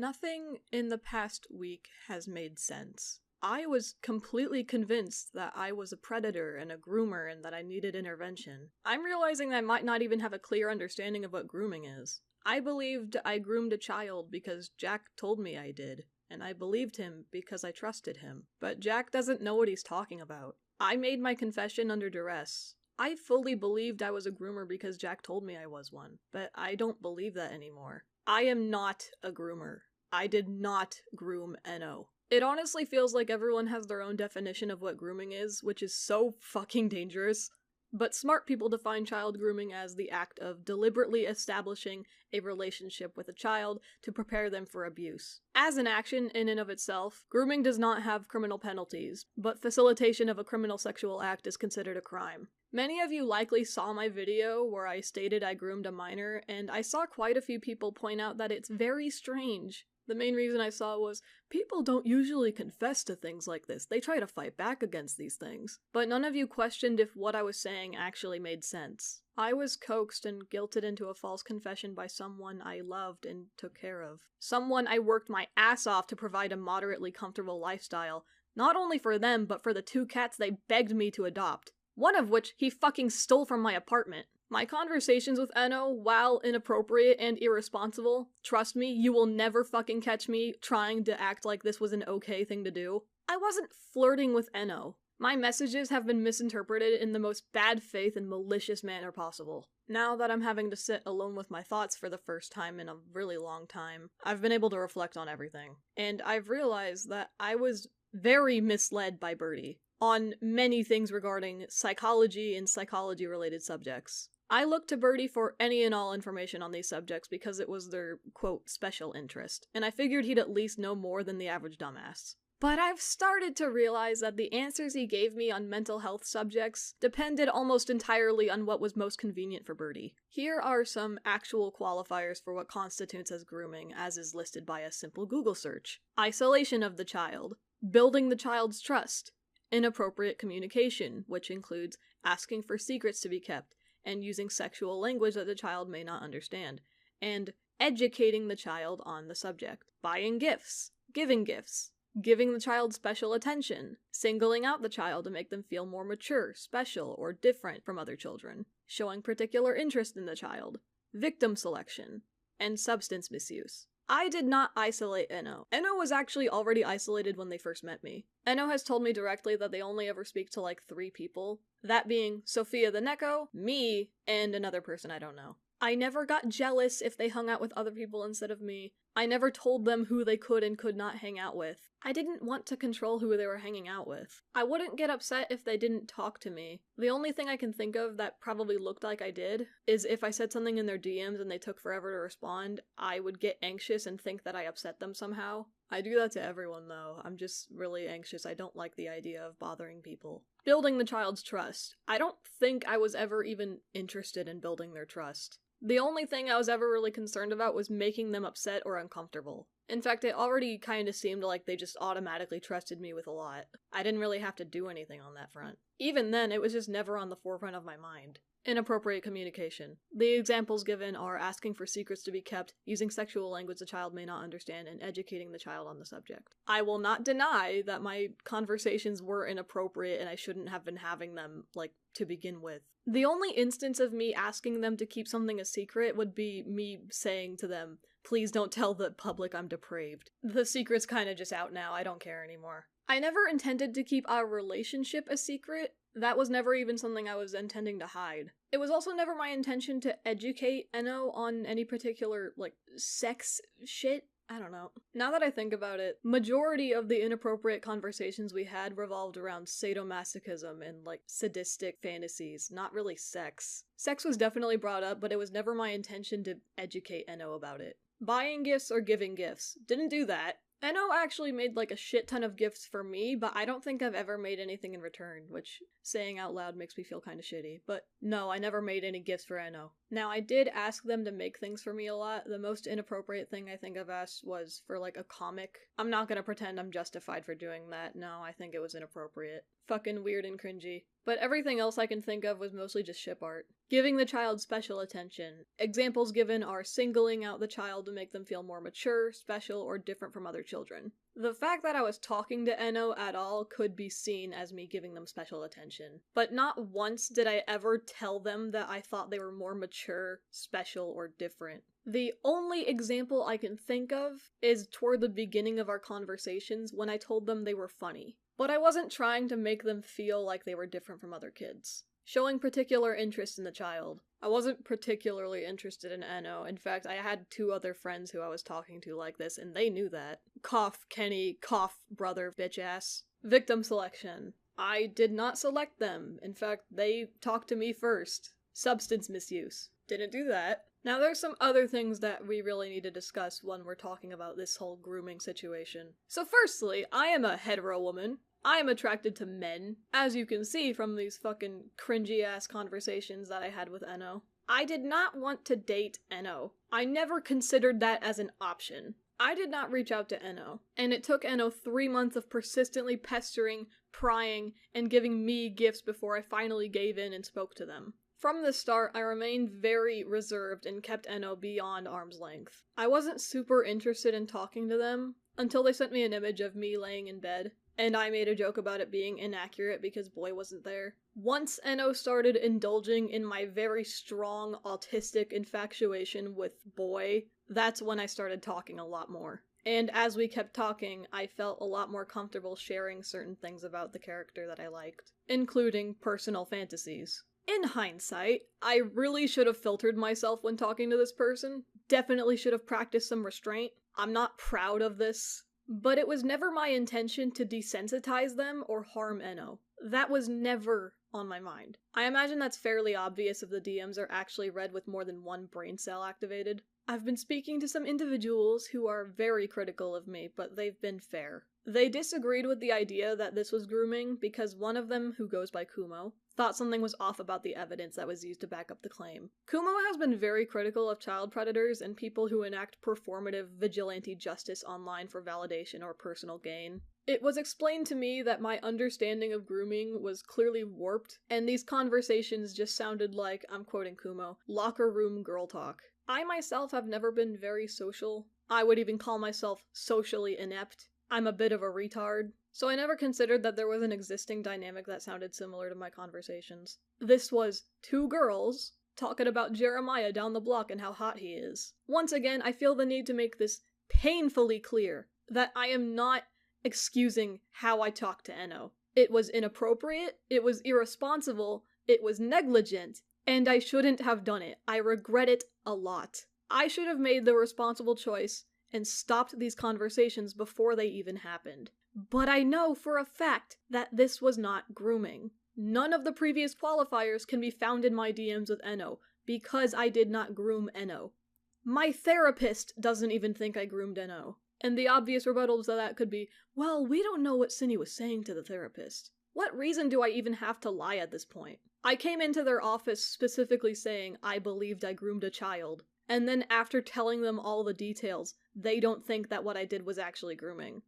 Nothing in the past week has made sense. I was completely convinced that I was a predator and a groomer and that I needed intervention. I'm realizing I might not even have a clear understanding of what grooming is. I believed I groomed a child because Jack told me I did, and I believed him because I trusted him. But Jack doesn't know what he's talking about. I made my confession under duress. I fully believed I was a groomer because Jack told me I was one, but I don't believe that anymore. I am not a groomer. I did not groom Enno. It honestly feels like everyone has their own definition of what grooming is, which is so fucking dangerous. But smart people define child grooming as the act of deliberately establishing a relationship with a child to prepare them for abuse. As an action in and of itself, grooming does not have criminal penalties, but facilitation of a criminal sexual act is considered a crime. Many of you likely saw my video where I stated I groomed a minor, and I saw quite a few people point out that it's very strange. The main reason I saw was, people don't usually confess to things like this, they try to fight back against these things. But none of you questioned if what I was saying actually made sense. I was coaxed and guilted into a false confession by someone I loved and took care of. Someone I worked my ass off to provide a moderately comfortable lifestyle, not only for them, but for the 2 cats they begged me to adopt. One of which he fucking stole from my apartment. My conversations with Enno, while inappropriate and irresponsible, trust me, you will never fucking catch me trying to act like this was an okay thing to do. I wasn't flirting with Enno. My messages have been misinterpreted in the most bad faith and malicious manner possible. Now that I'm having to sit alone with my thoughts for the first time in a really long time, I've been able to reflect on everything. And I've realized that I was very misled by Birdie on many things regarding psychology and psychology-related subjects. I looked to Birdie for any and all information on these subjects because it was their, quote, special interest, and I figured he'd at least know more than the average dumbass. But I've started to realize that the answers he gave me on mental health subjects depended almost entirely on what was most convenient for Birdie. Here are some actual qualifiers for what constitutes as grooming, as is listed by a simple Google search. Isolation of the child. Building the child's trust. Inappropriate communication, which includes asking for secrets to be kept, and using sexual language that the child may not understand, and educating the child on the subject. Buying gifts, giving the child special attention, singling out the child to make them feel more mature, special, or different from other children, showing particular interest in the child, victim selection, and substance misuse. I did not isolate Enno. Enno was actually already isolated when they first met me. Enno has told me directly that they only ever speak to like 3 people, that being Sophia the Neko, me, and another person I don't know. I never got jealous if they hung out with other people instead of me. I never told them who they could and could not hang out with. I didn't want to control who they were hanging out with. I wouldn't get upset if they didn't talk to me. The only thing I can think of that probably looked like I did is if I said something in their DMs and they took forever to respond, I would get anxious and think that I upset them somehow. I do that to everyone though. I'm just really anxious. I don't like the idea of bothering people. Building the child's trust. I don't think I was ever even interested in building their trust. The only thing I was ever really concerned about was making them upset or uncomfortable. In fact, it already kind of seemed like they just automatically trusted me with a lot. I didn't really have to do anything on that front. Even then, it was just never on the forefront of my mind. Inappropriate communication. The examples given are asking for secrets to be kept, using sexual language the child may not understand, and educating the child on the subject. I will not deny that my conversations were inappropriate and I shouldn't have been having them, to begin with. The only instance of me asking them to keep something a secret would be me saying to them, please don't tell the public I'm depraved. The secret's kinda just out now, I don't care anymore. I never intended to keep our relationship a secret. That was never even something I was intending to hide. It was also never my intention to educate Enno on any particular, sex shit. I don't know. Now that I think about it, majority of the inappropriate conversations we had revolved around sadomasochism and, sadistic fantasies, not really sex. Sex was definitely brought up, but it was never my intention to educate Enno about it. Buying gifts or giving gifts. Didn't do that. Enno actually made a shit ton of gifts for me, but I don't think I've ever made anything in return, which saying out loud makes me feel kinda shitty. But no, I never made any gifts for Enno. Now, I did ask them to make things for me a lot. The most inappropriate thing I think I've asked was for a comic. I'm not gonna pretend I'm justified for doing that. No, I think it was inappropriate. fucking weird and cringy. But everything else I can think of was mostly just ship art. Giving the child special attention. Examples given are singling out the child to make them feel more mature, special, or different from other children. The fact that I was talking to Enno at all could be seen as me giving them special attention. But not once did I ever tell them that I thought they were more mature, special, or different. The only example I can think of is toward the beginning of our conversations when I told them they were funny. But I wasn't trying to make them feel like they were different from other kids. Showing particular interest in the child. I wasn't particularly interested in Enno. In fact, I had 2 other friends who I was talking to like this, and they knew that. Cough, Kenny, cough, brother, bitch ass. Victim selection. I did not select them. In fact, they talked to me first. Substance misuse. Didn't do that. Now there's some other things that we really need to discuss when we're talking about this whole grooming situation. So firstly, I am a hetero woman. I am attracted to men, as you can see from these fucking cringy-ass conversations that I had with Enno. I did not want to date Enno. I never considered that as an option. I did not reach out to Enno, and it took Enno 3 months of persistently pestering, prying, and giving me gifts before I finally gave in and spoke to them. From the start, I remained very reserved and kept Enno beyond arm's length. I wasn't super interested in talking to them until they sent me an image of me laying in bed. And I made a joke about it being inaccurate because Boy wasn't there. Once Enno started indulging in my very strong autistic infatuation with Boy, that's when I started talking a lot more. And as we kept talking, I felt a lot more comfortable sharing certain things about the character that I liked, including personal fantasies. In hindsight, I really should have filtered myself when talking to this person. Definitely should have practiced some restraint. I'm not proud of this. But it was never my intention to desensitize them or harm Enno. That was never on my mind. I imagine that's fairly obvious if the DMs are actually read with more than 1 brain cell activated. I've been speaking to some individuals who are very critical of me, but they've been fair. They disagreed with the idea that this was grooming because one of them, who goes by Kumo, thought something was off about the evidence that was used to back up the claim. Kumo has been very critical of child predators and people who enact performative vigilante justice online for validation or personal gain. It was explained to me that my understanding of grooming was clearly warped, and these conversations just sounded like, I'm quoting Kumo, locker room girl talk. I myself have never been very social. I would even call myself socially inept. I'm a bit of a retard. So I never considered that there was an existing dynamic that sounded similar to my conversations. This was 2 girls talking about Jeremiah down the block and how hot he is. Once again, I feel the need to make this painfully clear that I am not excusing how I talked to Enno. It was inappropriate, it was irresponsible, it was negligent, and I shouldn't have done it. I regret it a lot. I should have made the responsible choice and stopped these conversations before they even happened. But I know for a fact that this was not grooming. None of the previous qualifiers can be found in my DMs with Enno, because I did not groom Enno. My therapist doesn't even think I groomed Enno. And the obvious rebuttals to that could be, well, we don't know what Synni was saying to the therapist. What reason do I even have to lie at this point? I came into their office specifically saying I believed I groomed a child, and then after telling them all the details, they don't think that what I did was actually grooming.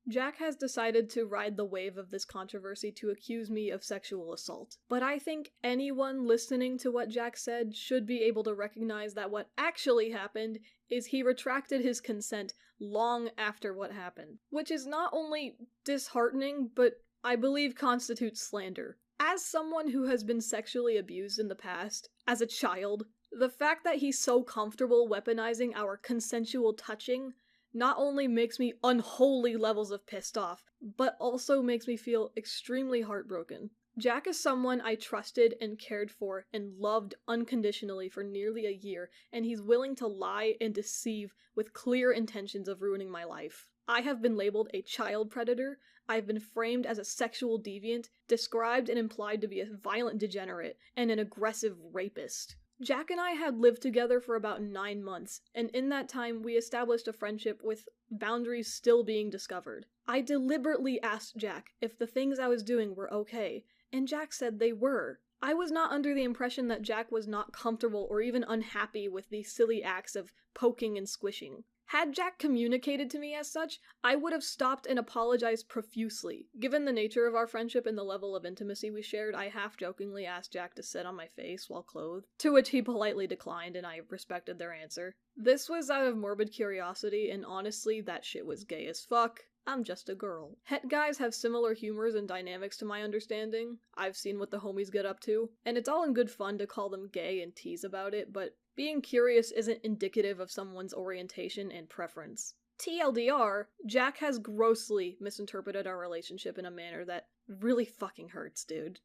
Jack has decided to ride the wave of this controversy to accuse me of sexual assault, but I think anyone listening to what Jack said should be able to recognize that what actually happened is he retracted his consent long after what happened, which is not only disheartening, but I believe constitutes slander. As someone who has been sexually abused in the past, as a child, the fact that he's so comfortable weaponizing our consensual touching not only makes me unholy levels of pissed off, but also makes me feel extremely heartbroken. Jack is someone I trusted and cared for and loved unconditionally for nearly a year, and he's willing to lie and deceive with clear intentions of ruining my life. I have been labeled a child predator, I've been framed as a sexual deviant, described and implied to be a violent degenerate, and an aggressive rapist. Jack and I had lived together for about 9 months, and in that time we established a friendship with boundaries still being discovered. I deliberately asked Jack if the things I was doing were okay, and Jack said they were. I was not under the impression that Jack was not comfortable or even unhappy with these silly acts of poking and squishing. Had Jack communicated to me as such, I would have stopped and apologized profusely. Given the nature of our friendship and the level of intimacy we shared, I half-jokingly asked Jack to sit on my face while clothed, to which he politely declined and I respected their answer. This was out of morbid curiosity, and honestly, that shit was gay as fuck. I'm just a girl. Het guys have similar humors and dynamics to my understanding. I've seen what the homies get up to, and it's all in good fun to call them gay and tease about it, but being curious isn't indicative of someone's orientation and preference. TLDR, Jack has grossly misinterpreted our relationship in a manner that really fucking hurts, dude.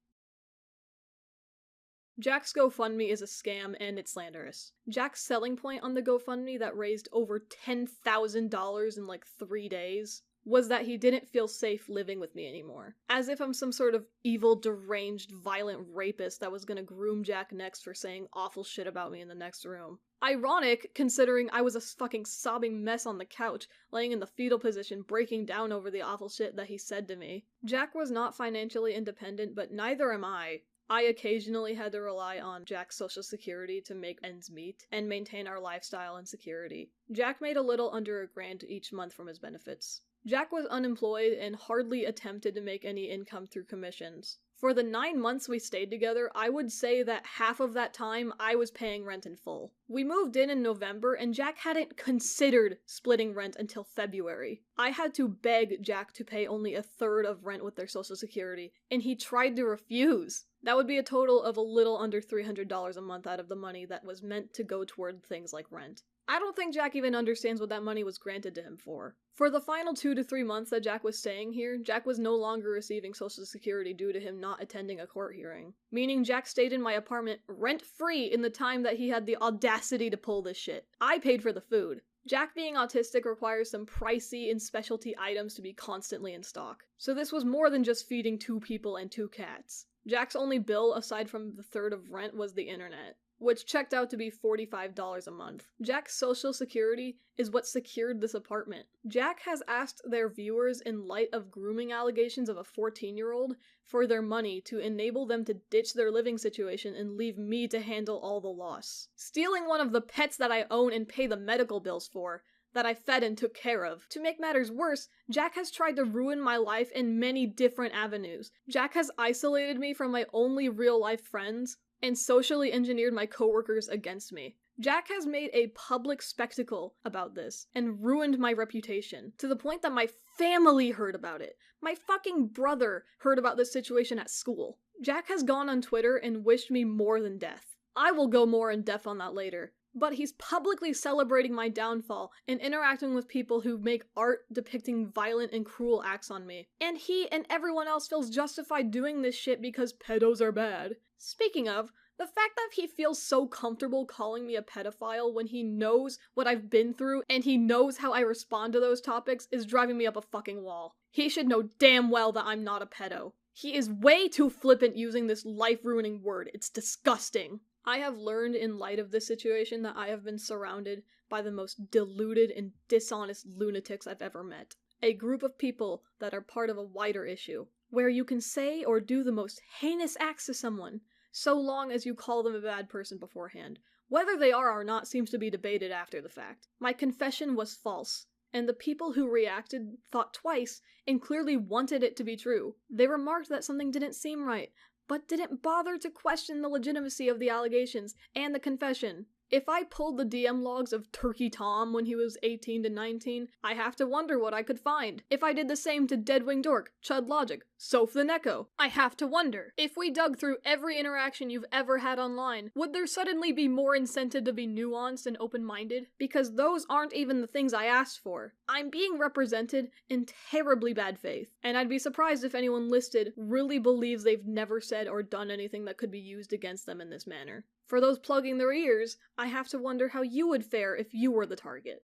Jack's GoFundMe is a scam and it's slanderous. Jack's selling point on the GoFundMe that raised over $10,000 in like 3 days was that he didn't feel safe living with me anymore. As if I'm some sort of evil, deranged, violent rapist that was gonna groom Jack next for saying awful shit about me in the next room. Ironic, considering I was a fucking sobbing mess on the couch, laying in the fetal position, breaking down over the awful shit that he said to me. Jack was not financially independent, but neither am I. I occasionally had to rely on Jack's social security to make ends meet and maintain our lifestyle and security. Jack made a little under $1,000 each month from his benefits. Jack was unemployed and hardly attempted to make any income through commissions. For the 9 months we stayed together, I would say that half of that time I was paying rent in full. We moved in November and Jack hadn't considered splitting rent until February. I had to beg Jack to pay only 1/3 of rent with their social security, and he tried to refuse. That would be a total of a little under $300 a month out of the money that was meant to go toward things like rent. I don't think Jack even understands what that money was granted to him for. For the final 2 to 3 months that Jack was staying here, Jack was no longer receiving social security due to him not attending a court hearing. Meaning Jack stayed in my apartment rent-free in the time that he had the audacity to pull this shit. I paid for the food. Jack being autistic requires some pricey and specialty items to be constantly in stock. So this was more than just feeding 2 people and 2 cats. Jack's only bill, aside from the third of rent, was the internet, which checked out to be $45 a month. Jack's social security is what secured this apartment. Jack has asked their viewers, in light of grooming allegations of a 14-year-old, for their money to enable them to ditch their living situation and leave me to handle all the loss. Stealing one of the pets that I own and pay the medical bills for, that I fed and took care of. To make matters worse, Jack has tried to ruin my life in many different avenues. Jack has isolated me from my only real-life friends, and socially engineered my coworkers against me. Jack has made a public spectacle about this, and ruined my reputation, to the point that my family heard about it. My fucking brother heard about this situation at school. Jack has gone on Twitter and wished me more than death. I will go more in depth on that later. But he's publicly celebrating my downfall and interacting with people who make art depicting violent and cruel acts on me. And he and everyone else feels justified doing this shit because pedos are bad. Speaking of, the fact that he feels so comfortable calling me a pedophile when he knows what I've been through and he knows how I respond to those topics is driving me up a fucking wall. He should know damn well that I'm not a pedo. He is way too flippant using this life-ruining word. It's disgusting. I have learned in light of this situation that I have been surrounded by the most deluded and dishonest lunatics I've ever met. A group of people that are part of a wider issue, where you can say or do the most heinous acts to someone, so long as you call them a bad person beforehand. Whether they are or not seems to be debated after the fact. My confession was false, and the people who reacted thought twice and clearly wanted it to be true. They remarked that something didn't seem right, but didn't bother to question the legitimacy of the allegations and the confession. If I pulled the DM logs of Turkey Tom when he was 18 to 19, I have to wonder what I could find. If I did the same to Deadwing Dork, Chud Logic, Soph the Neko, I have to wonder. If we dug through every interaction you've ever had online, would there suddenly be more incentive to be nuanced and open-minded? Because those aren't even the things I asked for. I'm being represented in terribly bad faith, and I'd be surprised if anyone listed really believes they've never said or done anything that could be used against them in this manner. For those plugging their ears, I have to wonder how you would fare if you were the target.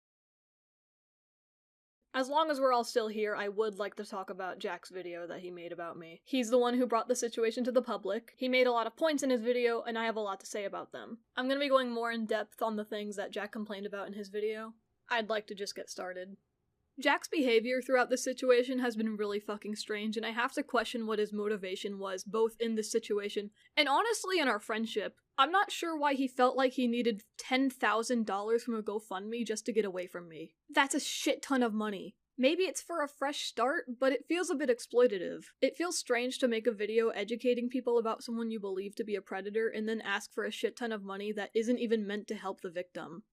As long as we're all still here, I would like to talk about Jack's video that he made about me. He's the one who brought the situation to the public. He made a lot of points in his video, and I have a lot to say about them. I'm gonna be going more in depth on the things that Jack complained about in his video. I'd like to just get started. Jack's behavior throughout this situation has been really fucking strange, and I have to question what his motivation was, both in this situation and honestly in our friendship. I'm not sure why he felt like he needed $10,000 from a GoFundMe just to get away from me. That's a shit ton of money. Maybe it's for a fresh start, but it feels a bit exploitative. It feels strange to make a video educating people about someone you believe to be a predator and then ask for a shit ton of money that isn't even meant to help the victim.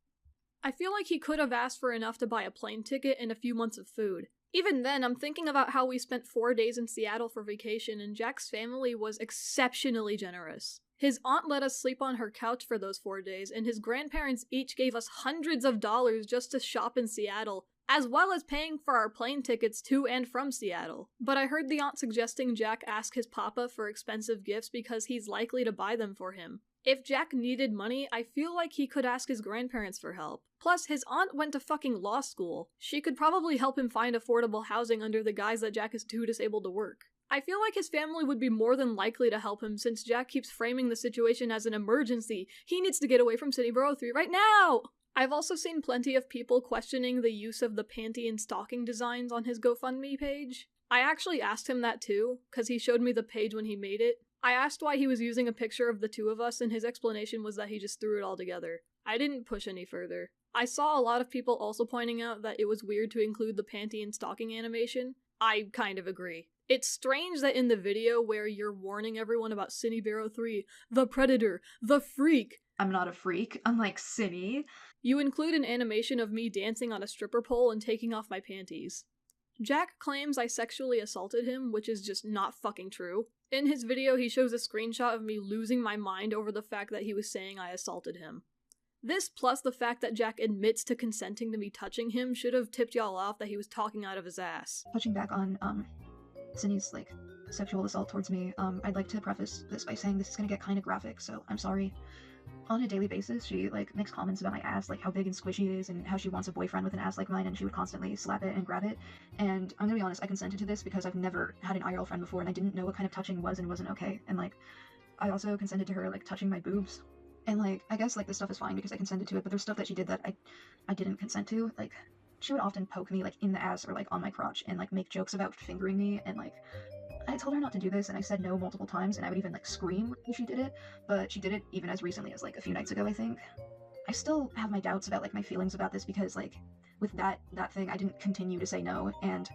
I feel like he could have asked for enough to buy a plane ticket and a few months of food. Even then, I'm thinking about how we spent 4 days in Seattle for vacation, and Jack's family was exceptionally generous. His aunt let us sleep on her couch for those 4 days, and his grandparents each gave us hundreds of dollars just to shop in Seattle, as well as paying for our plane tickets to and from Seattle. But I heard the aunt suggesting Jack ask his papa for expensive gifts because he's likely to buy them for him. If Jack needed money, I feel like he could ask his grandparents for help. Plus, his aunt went to fucking law school. She could probably help him find affordable housing under the guise that Jack is too disabled to work. I feel like his family would be more than likely to help him since Jack keeps framing the situation as an emergency. He needs to get away from Synnibear03 right now! I've also seen plenty of people questioning the use of the panty and stocking designs on his GoFundMe page. I actually asked him that too, because he showed me the page when he made it. I asked why he was using a picture of the two of us, and his explanation was that he just threw it all together. I didn't push any further. I saw a lot of people also pointing out that it was weird to include the panty and stocking animation. I kind of agree. It's strange that in the video where you're warning everyone about Synnibear03, the predator, the freak. I'm not a freak, unlike Synny. You include an animation of me dancing on a stripper pole and taking off my panties. Jack claims I sexually assaulted him, which is just not fucking true. In his video, he shows a screenshot of me losing my mind over the fact that he was saying I assaulted him. This, plus the fact that Jack admits to consenting to me touching him, should have tipped y'all off that he was talking out of his ass. Touching back on, Synny's, sexual assault towards me, I'd like to preface this by saying this is gonna get kinda graphic, so I'm sorry. On a daily basis, she, makes comments about my ass, how big and squishy it is, and how she wants a boyfriend with an ass like mine, and she would constantly slap it and grab it. And I'm gonna be honest, I consented to this because I've never had an IRL friend before, and I didn't know what kind of touching was and wasn't okay. And, I also consented to her, touching my boobs. And, I guess, this stuff is fine because I consented to it, but there's stuff that she did that I didn't consent to. She would often poke me, in the ass or, on my crotch and, make jokes about fingering me, and, I told her not to do this, and I said no multiple times, and I would even, scream if she did it, but she did it even as recently as, a few nights ago, I think. I still have my doubts about, my feelings about this because, with that thing, I didn't continue to say no, and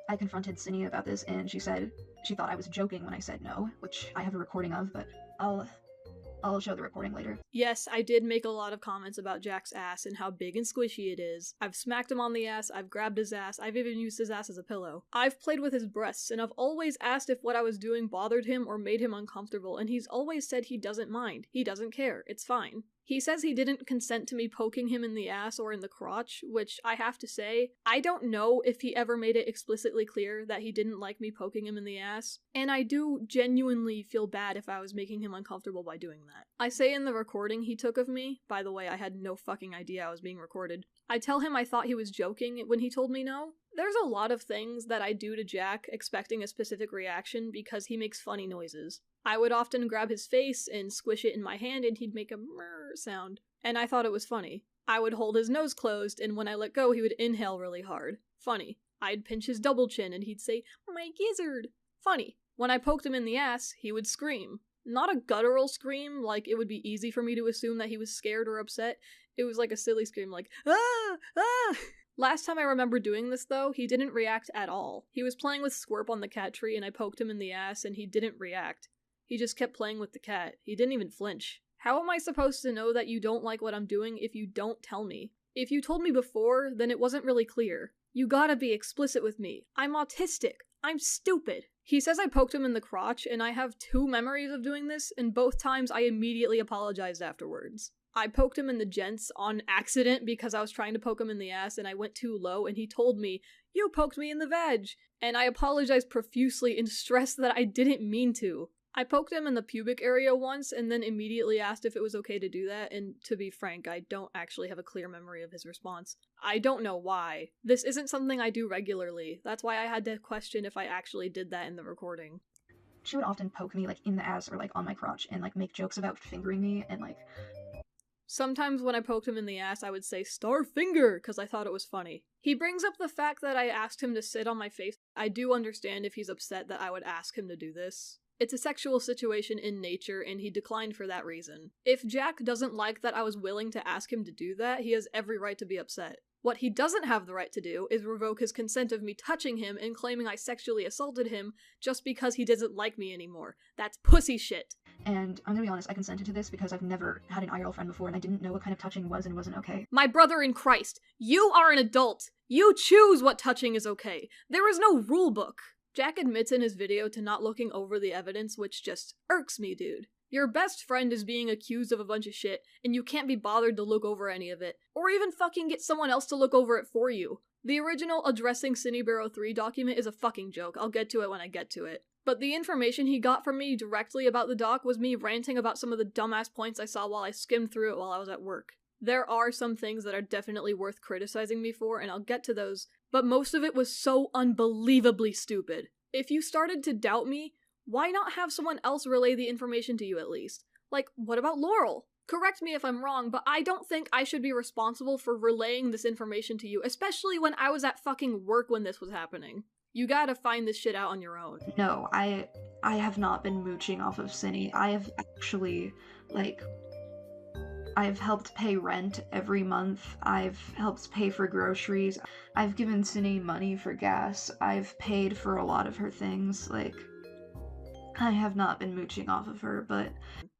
I confronted Synny about this, and she said she thought I was joking when I said no, which I have a recording of, but I'll show the recording later. Yes, I did make a lot of comments about Jack's ass and how big and squishy it is. I've smacked him on the ass, I've grabbed his ass, I've even used his ass as a pillow. I've played with his breasts, and I've always asked if what I was doing bothered him or made him uncomfortable, and he's always said he doesn't mind. He doesn't care. It's fine. He says he didn't consent to me poking him in the ass or in the crotch, which I have to say, I don't know if he ever made it explicitly clear that he didn't like me poking him in the ass, and I do genuinely feel bad if I was making him uncomfortable by doing that. I say in the recording he took of me, by the way, I had no fucking idea I was being recorded, I tell him I thought he was joking when he told me no. There's a lot of things that I do to Jack expecting a specific reaction because he makes funny noises. I would often grab his face and squish it in my hand and he'd make a murr sound, and I thought it was funny. I would hold his nose closed and when I let go he would inhale really hard. Funny. I'd pinch his double chin and he'd say, "My gizzard." Funny. When I poked him in the ass, he would scream. Not a guttural scream, like it would be easy for me to assume that he was scared or upset. It was like a silly scream, like, "Ah! Ah!" Last time I remember doing this, though, he didn't react at all. He was playing with Squirp on the cat tree and I poked him in the ass and he didn't react. He just kept playing with the cat. He didn't even flinch. How am I supposed to know that you don't like what I'm doing if you don't tell me? If you told me before, then it wasn't really clear. You gotta be explicit with me. I'm autistic. I'm stupid. He says I poked him in the crotch, and I have 2 memories of doing this, and both times I immediately apologized afterwards. I poked him in the gents on accident because I was trying to poke him in the ass and I went too low and he told me, "You poked me in the vag," and I apologized profusely and stressed that I didn't mean to. I poked him in the pubic area once and then immediately asked if it was okay to do that, and to be frank, I don't actually have a clear memory of his response. I don't know why. This isn't something I do regularly. That's why I had to question if I actually did that in the recording. She would often poke me, in the ass or, on my crotch and, make jokes about fingering me and, Sometimes when I poked him in the ass, I would say, "Star finger," because I thought it was funny. He brings up the fact that I asked him to sit on my face. I do understand if he's upset that I would ask him to do this. It's a sexual situation in nature, and he declined for that reason. If Jack doesn't like that I was willing to ask him to do that, he has every right to be upset. What he doesn't have the right to do is revoke his consent of me touching him and claiming I sexually assaulted him just because he doesn't like me anymore. That's pussy shit. And I'm gonna be honest, I consented to this because I've never had an IRL friend before and I didn't know what kind of touching was and wasn't okay. My brother in Christ, you are an adult. You choose what touching is okay. There is no rule book. Jack admits in his video to not looking over the evidence, which just irks me, dude. Your best friend is being accused of a bunch of shit, and you can't be bothered to look over any of it, or even fucking get someone else to look over it for you. The original Addressing Synnibear03 document is a fucking joke. I'll get to it when I get to it. But the information he got from me directly about the doc was me ranting about some of the dumbass points I saw while I skimmed through it while I was at work. There are some things that are definitely worth criticizing me for, and I'll get to those, but most of it was so unbelievably stupid. If you started to doubt me, why not have someone else relay the information to you at least? Like, what about Laurel? Correct me if I'm wrong, but I don't think I should be responsible for relaying this information to you, especially when I was at fucking work when this was happening. You gotta find this shit out on your own. No, I have not been mooching off of Synny. I have actually, I've helped pay rent every month. I've helped pay for groceries. I've given Synny money for gas. I've paid for a lot of her things. I have not been mooching off of her, but...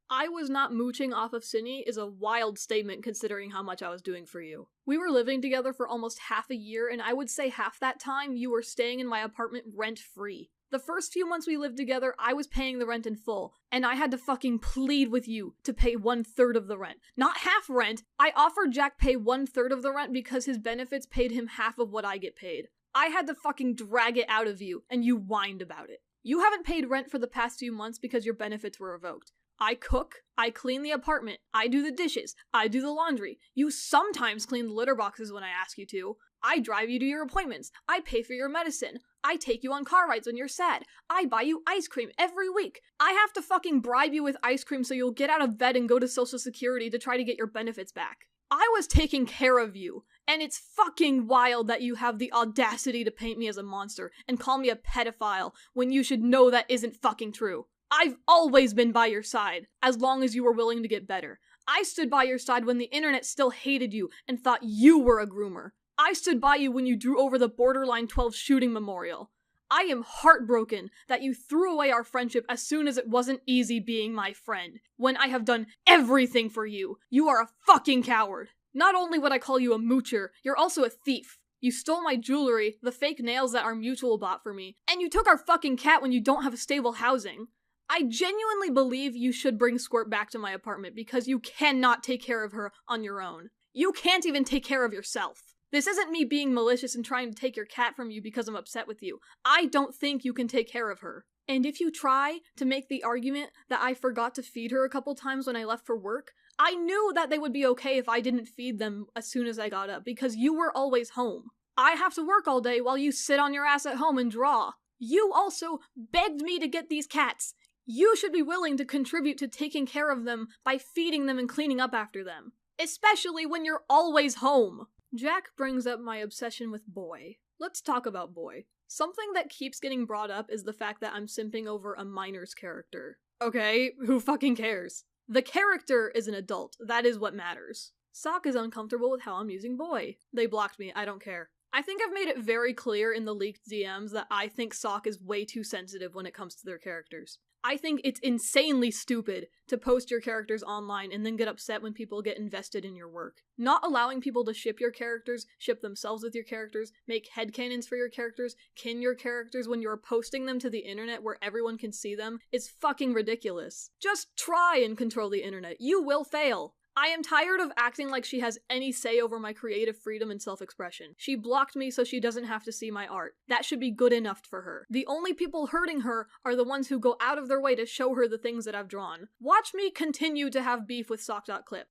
I was not mooching off of Synny is a wild statement considering how much I was doing for you. We were living together for almost half a year, and I would say half that time you were staying in my apartment rent-free. The first few months we lived together, I was paying the rent in full, and I had to fucking plead with you to pay 1/3 of the rent. Not half rent! I offered Jack pay 1/3 of the rent because his benefits paid him half of what I get paid. I had to fucking drag it out of you, and you whined about it. You haven't paid rent for the past few months because your benefits were revoked. I cook, I clean the apartment, I do the dishes, I do the laundry. You sometimes clean the litter boxes when I ask you to. I drive you to your appointments. I pay for your medicine. I take you on car rides when you're sad. I buy you ice cream every week. I have to fucking bribe you with ice cream so you'll get out of bed and go to Social Security to try to get your benefits back. I was taking care of you, and it's fucking wild that you have the audacity to paint me as a monster and call me a pedophile when you should know that isn't fucking true. I've always been by your side, as long as you were willing to get better. I stood by your side when the internet still hated you and thought you were a groomer. I stood by you when you drew over the Borderline 12 shooting memorial. I am heartbroken that you threw away our friendship as soon as it wasn't easy being my friend, when I have done everything for you. You are a fucking coward. Not only would I call you a moocher, you're also a thief. You stole my jewelry, the fake nails that our mutual bought for me, and you took our fucking cat when you don't have stable housing. I genuinely believe you should bring Squirt back to my apartment because you cannot take care of her on your own. You can't even take care of yourself. This isn't me being malicious and trying to take your cat from you because I'm upset with you. I don't think you can take care of her. And if you try to make the argument that I forgot to feed her a couple times when I left for work, I knew that they would be okay if I didn't feed them as soon as I got up because you were always home. I have to work all day while you sit on your ass at home and draw. You also begged me to get these cats. You should be willing to contribute to taking care of them by feeding them and cleaning up after them. Especially when you're always home. Jack brings up my obsession with Boy. Let's talk about Boy. Something that keeps getting brought up is the fact that I'm simping over a minor's character. Okay, who fucking cares? The character is an adult. That is what matters. Sock is uncomfortable with how I'm using Boy. They blocked me. I don't care. I think I've made it very clear in the leaked DMs that I think Sock is way too sensitive when it comes to their characters. I think it's insanely stupid to post your characters online and then get upset when people get invested in your work. Not allowing people to ship your characters, ship themselves with your characters, make headcanons for your characters, kin your characters when you're posting them to the internet where everyone can see them is fucking ridiculous. Just try and control the internet. You will fail. I am tired of acting like she has any say over my creative freedom and self-expression. She blocked me so she doesn't have to see my art. That should be good enough for her. The only people hurting her are the ones who go out of their way to show her the things that I've drawn. Watch me continue to have beef with Sock.clip.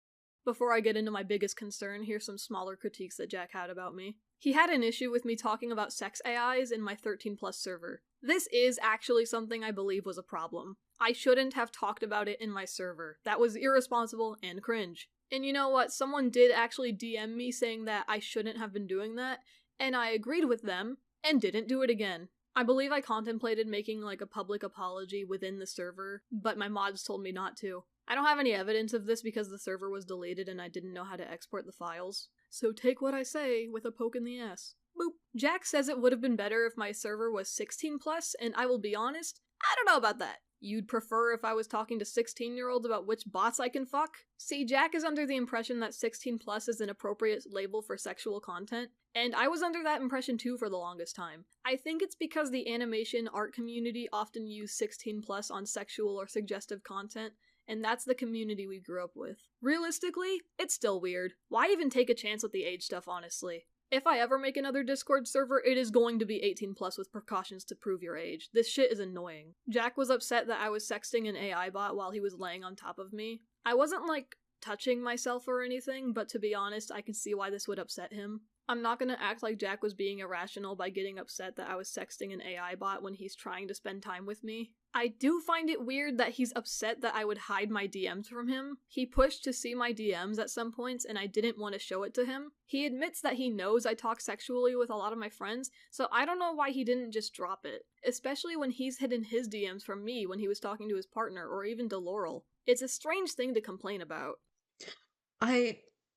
Before I get into my biggest concern, here's some smaller critiques that Jack had about me. He had an issue with me talking about sex AIs in my 13+ server. This is actually something I believe was a problem. I shouldn't have talked about it in my server. That was irresponsible and cringe. And you know what? Someone did actually DM me saying that I shouldn't have been doing that, and I agreed with them and didn't do it again. I believe I contemplated making like a public apology within the server, but my mods told me not to. I don't have any evidence of this because the server was deleted and I didn't know how to export the files. So take what I say with a poke in the ass. Boop. Jack says it would have been better if my server was 16 plus, and I will be honest, I don't know about that. You'd prefer if I was talking to 16-year-olds about which bots I can fuck? See, Jack is under the impression that 16 plus is an appropriate label for sexual content, and I was under that impression too for the longest time. I think it's because the animation art community often use 16 plus on sexual or suggestive content, and that's the community we grew up with. Realistically, it's still weird. Why even take a chance with the age stuff, honestly? If I ever make another Discord server, it is going to be 18 plus with precautions to prove your age. This shit is annoying. Jack was upset that I was sexting an AI bot while he was laying on top of me. I wasn't like touching myself or anything, but to be honest, I can see why this would upset him. I'm not gonna act like Jack was being irrational by getting upset that I was sexting an AI bot when he's trying to spend time with me. I do find it weird that he's upset that I would hide my DMs from him. He pushed to see my DMs at some points and I didn't want to show it to him. He admits that he knows I talk sexually with a lot of my friends, so I don't know why he didn't just drop it. Especially when he's hidden his DMs from me when he was talking to his partner or even to Laurel. It's a strange thing to complain about.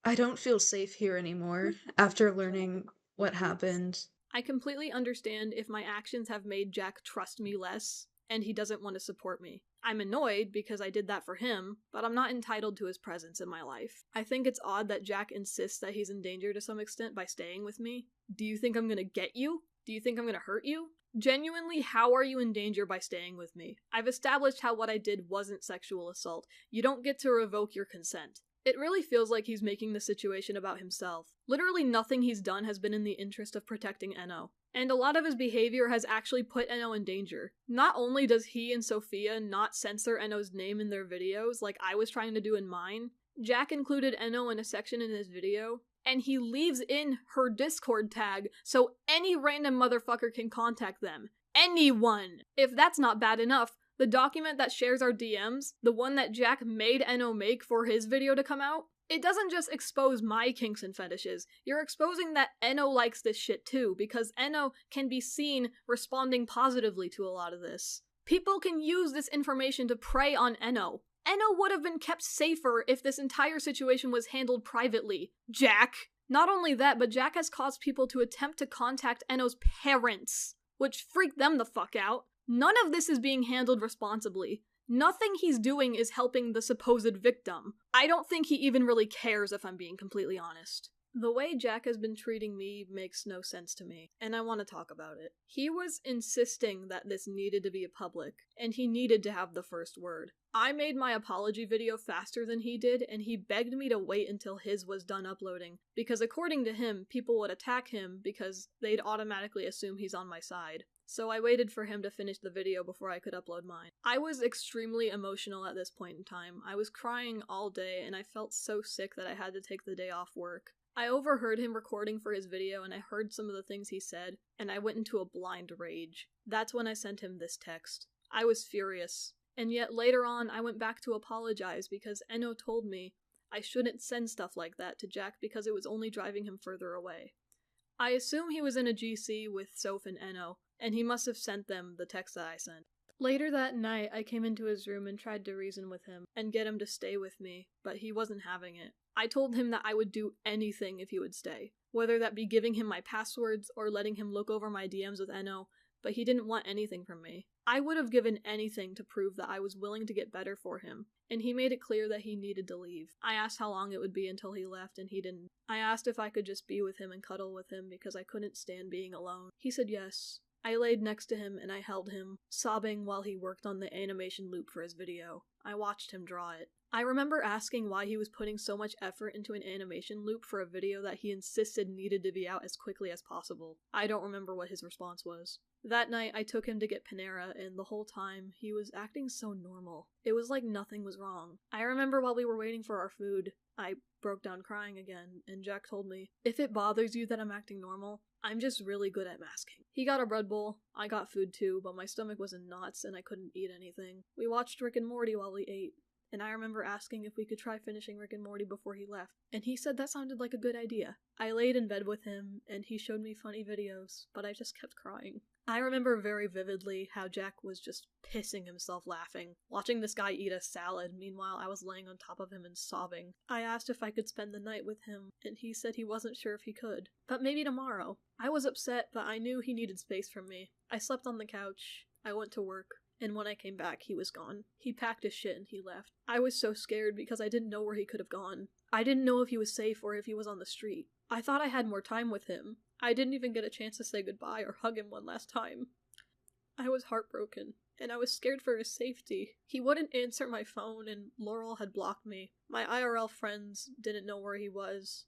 I don't feel safe here anymore after learning what happened. I completely understand if my actions have made Jack trust me less, and he doesn't want to support me. I'm annoyed because I did that for him, but I'm not entitled to his presence in my life. I think it's odd that Jack insists that he's in danger to some extent by staying with me. Do you think I'm gonna get you? Do you think I'm gonna hurt you? Genuinely, how are you in danger by staying with me? I've established how what I did wasn't sexual assault. You don't get to revoke your consent. It really feels like he's making the situation about himself. Literally nothing he's done has been in the interest of protecting Enno. And a lot of his behavior has actually put Enno in danger. Not only does he and Sophia not censor Enno's name in their videos like I was trying to do in mine, Jack included Enno in a section in his video, and he leaves in her Discord tag so any random motherfucker can contact them. Anyone! If that's not bad enough, the document that shares our DMs, the one that Jack made Enno make for his video to come out, it doesn't just expose my kinks and fetishes. You're exposing that Enno likes this shit too, because Enno can be seen responding positively to a lot of this. People can use this information to prey on Enno. Enno would have been kept safer if this entire situation was handled privately. Jack! Not only that, but Jack has caused people to attempt to contact Enno's parents, which freaked them the fuck out. None of this is being handled responsibly. Nothing he's doing is helping the supposed victim. I don't think he even really cares, if I'm being completely honest. The way Jack has been treating me makes no sense to me, and I want to talk about it. He was insisting that this needed to be public, and he needed to have the first word. I made my apology video faster than he did, and he begged me to wait until his was done uploading, because according to him, people would attack him because they'd automatically assume he's on my side. So I waited for him to finish the video before I could upload mine. I was extremely emotional at this point in time. I was crying all day, and I felt so sick that I had to take the day off work. I overheard him recording for his video, and I heard some of the things he said, and I went into a blind rage. That's when I sent him this text. I was furious. And yet later on, I went back to apologize because Enno told me I shouldn't send stuff like that to Jack because it was only driving him further away. I assume he was in a GC with Soph and Enno, and he must have sent them the text that I sent. Later that night, I came into his room and tried to reason with him and get him to stay with me, but he wasn't having it. I told him that I would do anything if he would stay, whether that be giving him my passwords or letting him look over my DMs with Enno, but he didn't want anything from me. I would have given anything to prove that I was willing to get better for him, and he made it clear that he needed to leave. I asked how long it would be until he left, and he didn't. I asked if I could just be with him and cuddle with him because I couldn't stand being alone. He said yes. I laid next to him and I held him, sobbing while he worked on the animation loop for his video. I watched him draw it. I remember asking why he was putting so much effort into an animation loop for a video that he insisted needed to be out as quickly as possible. I don't remember what his response was. That night, I took him to get Panera, and the whole time, he was acting so normal. It was like nothing was wrong. I remember while we were waiting for our food, I broke down crying again, and Jack told me, "If it bothers you that I'm acting normal, I'm just really good at masking." He got a bread bowl, I got food too, but my stomach was in knots and I couldn't eat anything. We watched Rick and Morty while we ate. and I remember asking if we could try finishing Rick and Morty before he left, and he said that sounded like a good idea. I laid in bed with him, and he showed me funny videos, but I just kept crying. I remember very vividly how Jack was just pissing himself laughing, watching this guy eat a salad. Meanwhile, I was laying on top of him and sobbing. I asked if I could spend the night with him, and he said he wasn't sure if he could. But maybe tomorrow. I was upset, but I knew he needed space from me. I slept on the couch. I went to work. And when I came back, he was gone. He packed his shit and he left. I was so scared because I didn't know where he could have gone. I didn't know if he was safe or if he was on the street. I thought I had more time with him. I didn't even get a chance to say goodbye or hug him one last time. I was heartbroken, and I was scared for his safety. He wouldn't answer my phone, and Laurel had blocked me. My IRL friends didn't know where he was,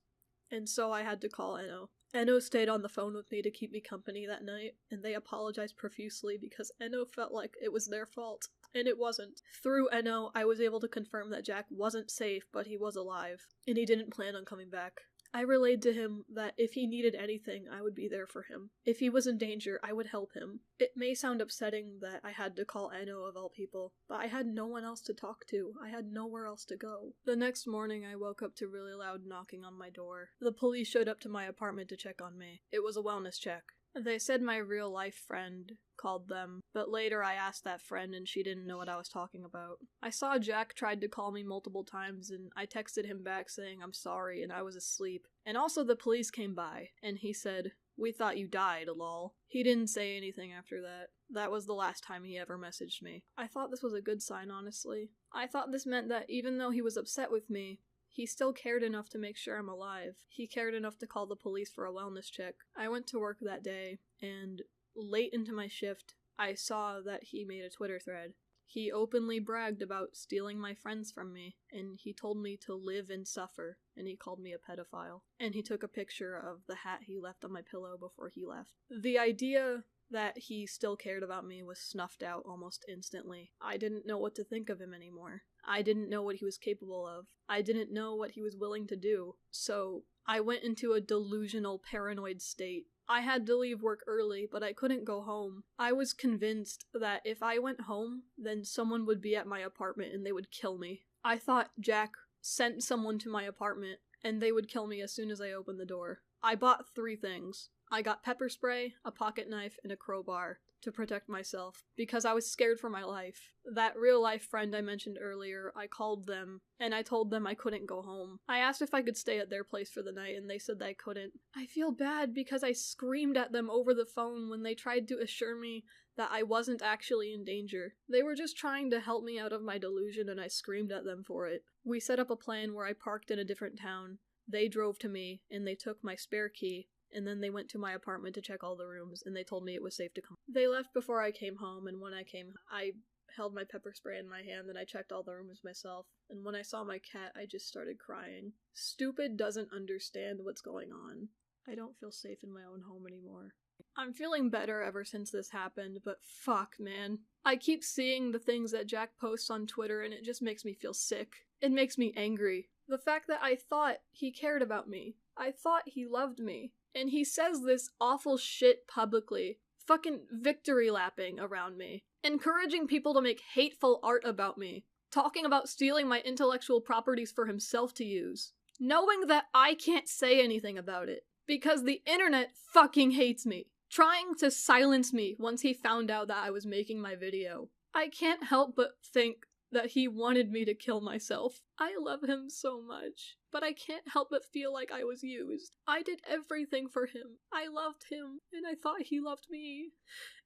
and so I had to call Enno. Enno stayed on the phone with me to keep me company that night, and they apologized profusely because Enno felt like it was their fault, and it wasn't. Through Enno, I was able to confirm that Jack wasn't safe, but he was alive, and he didn't plan on coming back. I relayed to him that if he needed anything, I would be there for him. If he was in danger, I would help him. It may sound upsetting that I had to call Enno of all people, but I had no one else to talk to. I had nowhere else to go. The next morning, I woke up to really loud knocking on my door. The police showed up to my apartment to check on me. It was a wellness check. They said my real-life friend called them, but later I asked that friend and she didn't know what I was talking about. I saw Jack tried to call me multiple times and I texted him back saying I'm sorry and I was asleep. And also the police came by, and he said, "We thought you died, lol." He didn't say anything after that. That was the last time he ever messaged me. I thought this was a good sign, honestly. I thought this meant that even though he was upset with me, he still cared enough to make sure I'm alive. He cared enough to call the police for a wellness check. I went to work that day, and late into my shift, I saw that he made a Twitter thread. He openly bragged about stealing my friends from me, and he told me to live and suffer, and he called me a pedophile. And he took a picture of the hat he left on my pillow before he left. The idea that he still cared about me was snuffed out almost instantly. I didn't know what to think of him anymore. I didn't know what he was capable of. I didn't know what he was willing to do. So I went into a delusional, paranoid state. I had to leave work early, but I couldn't go home. I was convinced that if I went home, then someone would be at my apartment and they would kill me. I thought Jack sent someone to my apartment and they would kill me as soon as I opened the door. I bought 3 things. I got pepper spray, a pocket knife, and a crowbar to protect myself because I was scared for my life. That real-life friend I mentioned earlier, I called them, and I told them I couldn't go home. I asked if I could stay at their place for the night, and they said I couldn't. I feel bad because I screamed at them over the phone when they tried to assure me that I wasn't actually in danger. They were just trying to help me out of my delusion, and I screamed at them for it. We set up a plan where I parked in a different town. They drove to me, and they took my spare key, and then they went to my apartment to check all the rooms, and they told me it was safe to come. They left before I came home, and when I came, I held my pepper spray in my hand, and I checked all the rooms myself, and when I saw my cat, I just started crying. Stupid doesn't understand what's going on. I don't feel safe in my own home anymore. I'm feeling better ever since this happened, but fuck, man. I keep seeing the things that Jack posts on Twitter, and it just makes me feel sick. It makes me angry. The fact that I thought he cared about me. I thought he loved me. And he says this awful shit publicly, fucking victory lapping around me, encouraging people to make hateful art about me, talking about stealing my intellectual properties for himself to use, knowing that I can't say anything about it, because the internet fucking hates me, trying to silence me once he found out that I was making my video. I can't help but think that he wanted me to kill myself. I love him so much, but I can't help but feel like I was used. I did everything for him. I loved him, and I thought he loved me.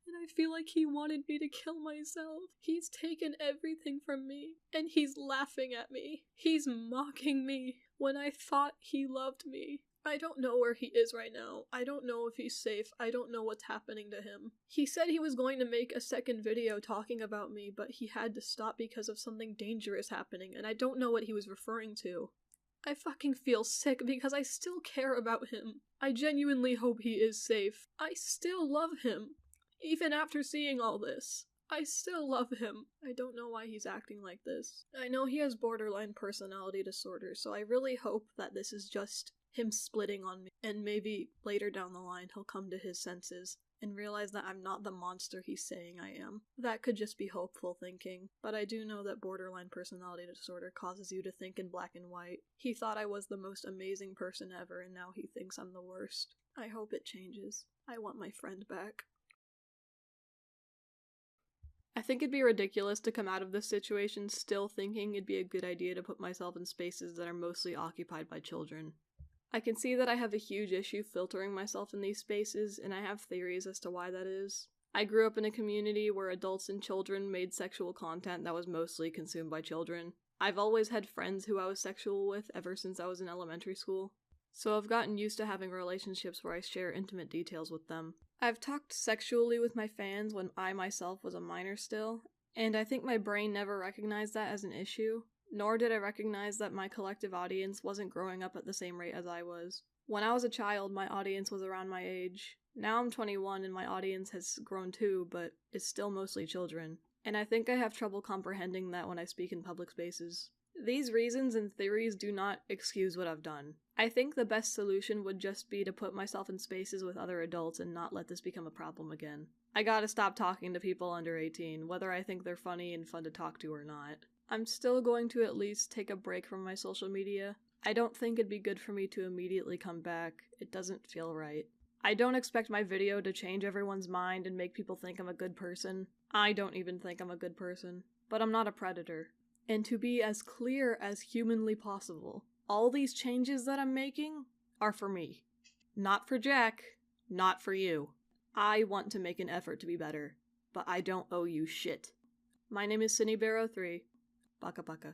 And I feel like he wanted me to kill myself. He's taken everything from me, and he's laughing at me. He's mocking me when I thought he loved me. I don't know where he is right now. I don't know if he's safe. I don't know what's happening to him. He said he was going to make a second video talking about me, but he had to stop because of something dangerous happening, and I don't know what he was referring to. I fucking feel sick because I still care about him. I genuinely hope he is safe. I still love him. Even after seeing all this, I still love him. I don't know why he's acting like this. I know he has borderline personality disorder, so I really hope that this is just him splitting on me, and maybe later down the line he'll come to his senses. and realize that I'm not the monster he's saying I am. That could just be hopeful thinking, but I do know that borderline personality disorder causes you to think in black and white. He thought I was the most amazing person ever, and now he thinks I'm the worst. I hope it changes. I want my friend back. I think it'd be ridiculous to come out of this situation still thinking it'd be a good idea to put myself in spaces that are mostly occupied by children. I can see that I have a huge issue filtering myself in these spaces, and I have theories as to why that is. I grew up in a community where adults and children made sexual content that was mostly consumed by children. I've always had friends who I was sexual with ever since I was in elementary school, so I've gotten used to having relationships where I share intimate details with them. I've talked sexually with my fans when I myself was a minor still, and I think my brain never recognized that as an issue. Nor did I recognize that my collective audience wasn't growing up at the same rate as I was. When I was a child, my audience was around my age. Now I'm 21 and my audience has grown too, but it's still mostly children. And I think I have trouble comprehending that when I speak in public spaces. These reasons and theories do not excuse what I've done. I think the best solution would just be to put myself in spaces with other adults and not let this become a problem again. I gotta stop talking to people under 18, whether I think they're funny and fun to talk to or not. I'm still going to at least take a break from my social media. I don't think it'd be good for me to immediately come back. It doesn't feel right. I don't expect my video to change everyone's mind and make people think I'm a good person. I don't even think I'm a good person. But I'm not a predator. And to be as clear as humanly possible, all these changes that I'm making are for me. Not for Jack. Not for you. I want to make an effort to be better, but I don't owe you shit. My name is Synnibear03. Baka baka.